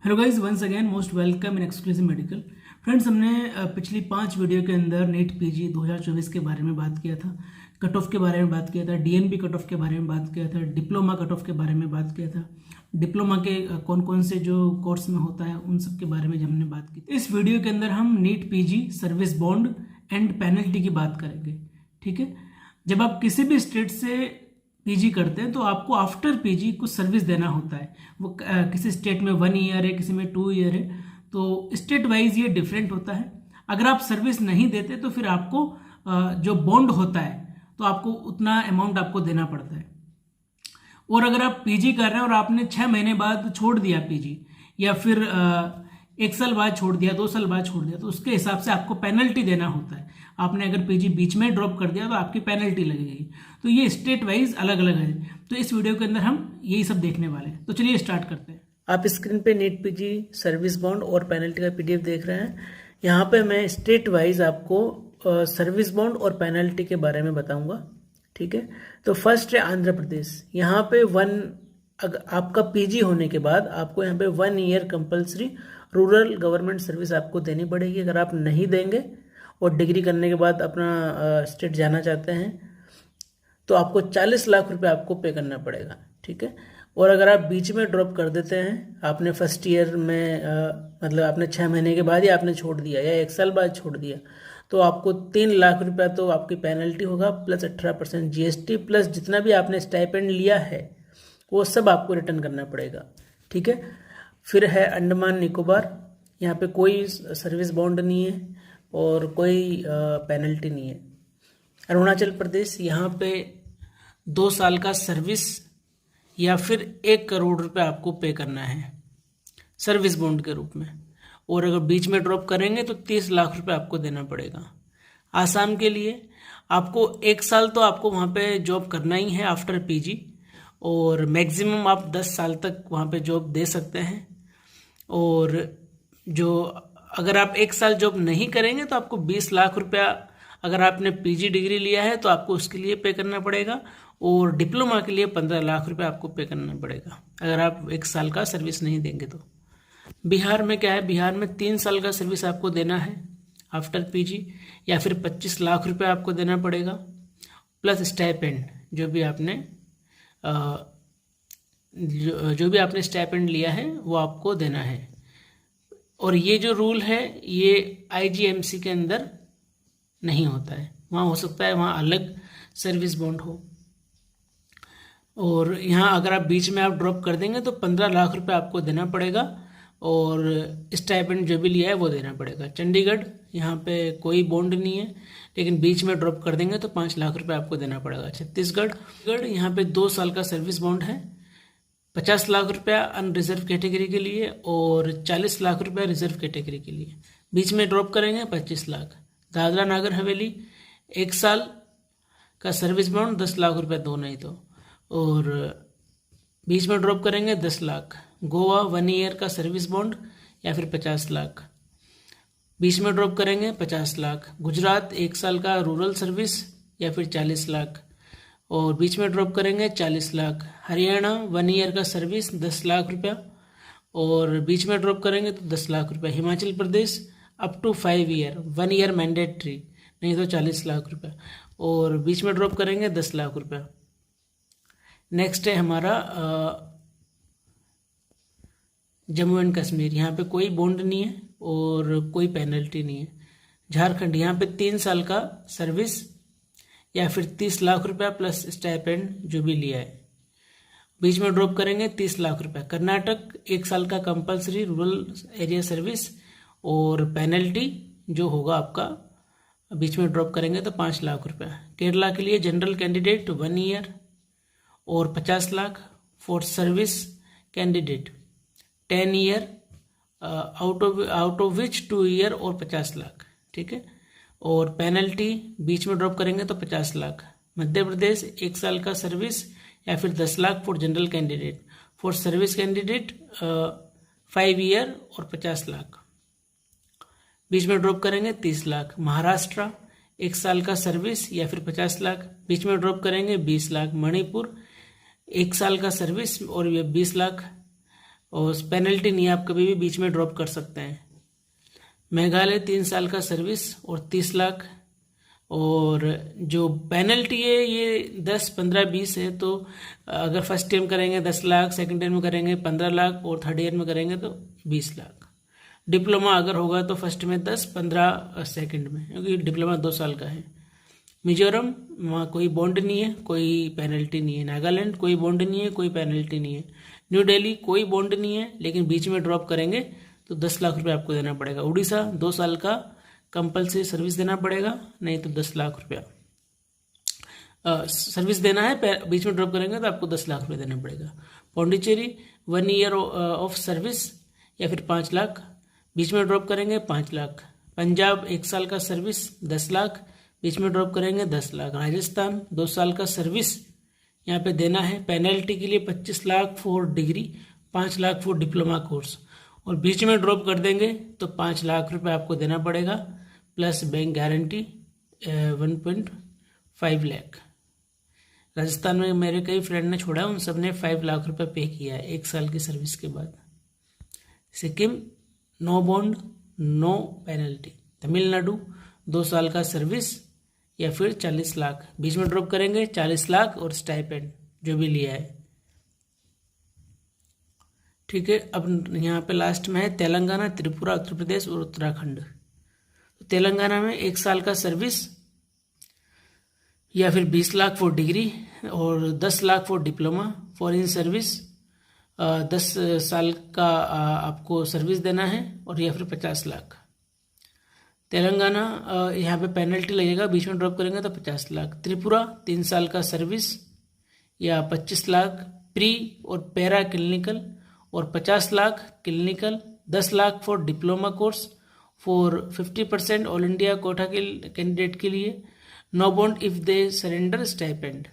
Hello guys, once again most welcome in exclusive medical. Friends, हमने पिछली 5 video के अंदर नीट पीजी 2024 के बारे में बात किया था, कट ऑफ के बारे में बात किया था, डीएनबी कट ऑफ के बारे में बात किया था, डिप्लोमा कट ऑफ के बारे में बात किया था, डिप्लोमा के कौन कौन से जो कोर्स में होता है उन सब के बारे में हमने बात की। इस वीडियो के अंदर हम NEET PG service bond and penalty की बात करेंगे। ठीक है, जब आप किसी भी स्टेट से पीजी करते हैं तो आपको आफ्टर पीजी कुछ सर्विस देना होता है। वो किसी स्टेट में 1 ईयर है, किसी में 2 ईयर है, तो स्टेट वाइज ये डिफरेंट होता है। अगर आप सर्विस नहीं देते तो फिर आपको जो बॉन्ड होता है तो आपको उतना अमाउंट आपको देना पड़ता है। और अगर आप पीजी कर रहे हैं और आपने 6 महीने बाद छोड़ दिया पीजी, या फिर 1 साल बाद छोड़ दिया, 2 साल बाद छोड़ दिया, तो उसके हिसाब से आपको पेनल्टी देना होता है। आपने अगर पीजी बीच में ड्रॉप कर दिया तो आपकी पेनल्टी लगेगी। तो ये स्टेट वाइज अलग अलग है। तो इस वीडियो के अंदर हम यही सब देखने वाले हैं। तो चलिए स्टार्ट करते हैं। आप स्क्रीन पे नीट पीजी सर्विस बॉन्ड और पेनल्टी का पीडीएफ देख रहे हैं। यहाँ पे मैं स्टेट वाइज आपको सर्विस बॉन्ड और पेनल्टी के बारे में बताऊंगा। ठीक है, तो फर्स्ट है आंध्र प्रदेश। यहाँ पे आपका पीजी होने के बाद आपको यहाँ पे 1 year compulsory rural government service आपको देनी पड़ेगी। अगर आप नहीं देंगे और डिग्री करने के बाद अपना स्टेट जाना चाहते हैं तो आपको 40 लाख रुपए आपको पे करना पड़ेगा। ठीक है, और अगर आप बीच में ड्रॉप कर देते हैं, आपने फर्स्ट ईयर में मतलब आपने 6 महीने के बाद ही आपने छोड़ दिया या 1 साल बाद छोड़ दिया, तो आपको 3 लाख रुपया तो आपकी पेनल्टी होगा, प्लस 18% जीएसटी, प्लस जितना भी आपने स्टाइपेंड लिया है वो सब आपको रिटर्न करना पड़ेगा। ठीक है, फिर है अंडमान निकोबार। यहाँ पे कोई सर्विस बॉन्ड नहीं है और कोई पेनल्टी नहीं है। अरुणाचल प्रदेश, यहाँ पे 2 साल का सर्विस या फिर 1 करोड़ रुपए आपको पे करना है सर्विस बॉन्ड के रूप में, और अगर बीच में ड्रॉप करेंगे तो 30 लाख रुपए आपको देना पड़ेगा। आसाम के लिए आपको 1 साल तो आपको वहाँ पे जॉब करना ही है आफ्टर पीजी, और मैक्सिमम आप 10 साल तक वहाँ पे जॉब दे सकते हैं। और जो अगर आप 1 साल जॉब नहीं करेंगे तो आपको 20 लाख रुपया, अगर आपने पीजी डिग्री लिया है तो आपको उसके लिए पे करना पड़ेगा, और डिप्लोमा के लिए 15 लाख रुपए आपको पे करना पड़ेगा अगर आप 1 साल का सर्विस नहीं देंगे तो। बिहार में क्या है, बिहार में 3 साल का सर्विस आपको देना है आफ्टर पीजी, या फिर 25 लाख रुपए आपको देना पड़ेगा, प्लस स्टाइपेंड जो भी आपने स्टाइपेंड लिया है वो आपको देना है। और ये जो रूल है ये आईजीएमसी के अंदर नहीं होता है, वहाँ हो सकता है वहाँ अलग सर्विस बॉन्ड हो। और यहाँ अगर आप बीच में आप ड्रॉप कर देंगे तो 15 लाख रुपए आपको देना पड़ेगा, और स्टाइपेंड जो भी लिया है वो देना पड़ेगा। चंडीगढ़, यहाँ पे कोई बॉन्ड नहीं है, लेकिन बीच में ड्रॉप कर देंगे तो 5 लाख रुपए आपको देना पड़ेगा। छत्तीसगढ़, यहाँ पे 2 साल का सर्विस बॉन्ड है, 50 लाख रुपया अनरिजर्व कैटेगरी के लिए और 40 लाख रुपया रिजर्व कैटेगरी के लिए। बीच में ड्रॉप करेंगे 25 लाख। दादरा नागर हवेली, 1 साल का सर्विस बॉन्ड 10 लाख रुपया दो नहीं तो, और बीच में ड्रॉप करेंगे 10 लाख। गोवा, 1 ईयर का सर्विस बॉन्ड या फिर 50 लाख, बीच में ड्रॉप करेंगे 50 लाख। गुजरात, 1 साल का रूरल सर्विस या फिर 40 लाख, और बीच में ड्रॉप करेंगे 40 लाख। हरियाणा, 1 ईयर का सर्विस 10 लाख रुपया, और बीच में ड्रॉप करेंगे तो 10 लाख रुपया। Himachal Pradesh, up to 5 year, 1 year mandatory नहीं तो 40 लाख रुपया, और बीच में ड्रॉप करेंगे 10 लाख रुपया। नेक्स्ट है हमारा जम्मू एंड कश्मीर। यहाँ पे कोई बॉन्ड नहीं है और कोई पेनल्टी नहीं है। झारखंड, यहाँ पे 3 साल का सर्विस या फिर 30 लाख रुपया प्लस स्टाइपेंड जो भी लिया है, बीच में ड्रॉप करेंगे 30 लाख रुपया। कर्नाटक, 1 साल का कंपल्सरी रूरल एरिया सर्विस, और पेनल्टी जो होगा आपका बीच में ड्रॉप करेंगे तो 5 लाख रुपया। केरला के लिए जनरल कैंडिडेट 1 ईयर और 50 lakh. For service candidate 10 year out of which 2 year और 50 लाख। ठीक है, और पेनल्टी बीच में ड्रॉप करेंगे तो 50 लाख। मध्य प्रदेश, 1 साल का सर्विस या फिर 10 lakh for general candidate. For service candidate 5 year और 50 लाख, बीच में ड्रॉप करेंगे 30 लाख। महाराष्ट्र, 1 साल का सर्विस या फिर 50 लाख, बीच में ड्रॉप करेंगे 20 लाख। मणिपुर, 1 साल का सर्विस और ये 20 लाख, और पेनल्टी नहीं है, आप कभी भी बीच में ड्रॉप कर सकते हैं। मेघालय 3 साल का सर्विस और 30 लाख। और जो पेनल्टी है ये 10, 15, 20 है। तो अगर फर्स्ट ईयर में करेंगे 10 लाख, सेकंड ईयर में करेंगे 15 लाख और थर्ड ईयर में करेंगे तो 20 लाख। डिप्लोमा अगर होगा तो फर्स्ट में 10, 15 सेकंड में, क्योंकि डिप्लोमा 2 साल का है। मिजोरम, वहाँ कोई बॉन्ड नहीं है, कोई पेनल्टी नहीं है। नागालैंड कोई बॉन्ड नहीं है, कोई पेनल्टी नहीं है। न्यू दिल्ली कोई बॉन्ड नहीं है, लेकिन बीच में ड्रॉप करेंगे तो 10 लाख रुपये आपको देना पड़ेगा। उड़ीसा 2 साल का कंपल्सरी सर्विस देना पड़ेगा, नहीं तो 10 लाख रुपया सर्विस देना है। बीच में ड्रॉप करेंगे तो आपको 10 लाख रुपये देना पड़ेगा। पौंडीचेरी 1 ईयर ऑफ सर्विस या फिर 5 लाख, बीच में ड्रॉप करेंगे 5 लाख। पंजाब 1 साल का सर्विस 10 लाख, बीच में ड्रॉप करेंगे 10 लाख। राजस्थान 2 साल का सर्विस यहाँ पे देना है। पेनल्टी के लिए 25 lakh for degree, 5 lakh for diploma course, और बीच में ड्रॉप कर देंगे तो 5 लाख रुपए आपको देना पड़ेगा, plus bank guarantee 1.5 lakh. Rajasthan में मेरे कई फ्रेंड ने छोड़ा, उन सब ने 5 लाख रुपए पे किया है 1 साल की सर्विस के बाद। Sikkim no bond, no penalty. Tamil Nadu 2 साल का सर्विस या फिर 40 लाख, बीच में ड्रॉप करेंगे 40 लाख और स्टाइपेंड जो भी लिया है। ठीक है, अब यहाँ पे लास्ट में है तेलंगाना, त्रिपुरा, उत्तर प्रदेश और उत्तराखंड। तो तेलंगाना में 1 साल का सर्विस या फिर 20 लाख फॉर डिग्री और 10 lakh for diploma. Foreign service 10 साल का आपको सर्विस देना है, और या फिर 50 लाख। तेलंगाना यहाँ पे पेनल्टी लगेगा, बीच में ड्रॉप करेंगे तो 50 लाख। त्रिपुरा 3 साल का सर्विस या 25 लाख प्री और पैरा क्लिनिकल, और 50 lakh clinical. 10 lakh for diploma course for 50% all India quota के कैंडिडेट के लिए। No bond if they surrender stipend.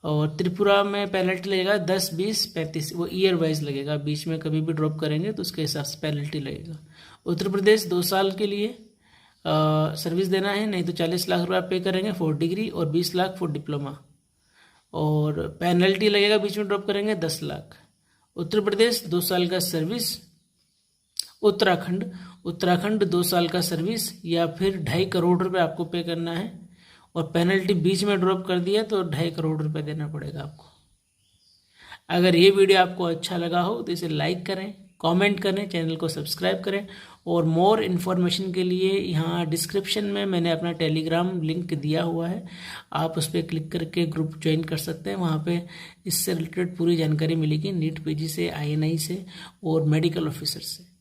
और त्रिपुरा में पेनल्टी लगेगा 10, 20, 35, वो ईयर वाइज लगेगा, बीच में कभी भी ड्रॉप करेंगे तो उसके हिसाब से पेनल्टी लगेगा। उत्तर प्रदेश 2 साल के लिए सर्विस देना है, नहीं तो 40 लाख रुपये पे करेंगे फॉर डिग्री और 20 लाख फॉर डिप्लोमा, और पेनल्टी लगेगा बीच में ड्रॉप करेंगे 10 लाख। उत्तर प्रदेश 2 साल का सर्विस। उत्तराखंड 2 साल का सर्विस या फिर 2.5 करोड़ रुपए आपको पे करना है, और पेनल्टी बीच में ड्रॉप कर दिया तो 2.5 करोड़ रुपए देना पड़ेगा आपको। अगर ये वीडियो आपको अच्छा लगा हो तो इसे लाइक करें, कमेंट करें, चैनल को सब्सक्राइब करें, और मोर इन्फॉर्मेशन के लिए यहाँ डिस्क्रिप्शन में मैंने अपना टेलीग्राम लिंक दिया हुआ है, आप उस पर क्लिक करके ग्रुप ज्वाइन कर सकते हैं। वहाँ पे इससे रिलेटेड पूरी जानकारी मिलेगी, नीट पीजी से, INI से और मेडिकल ऑफिसर से।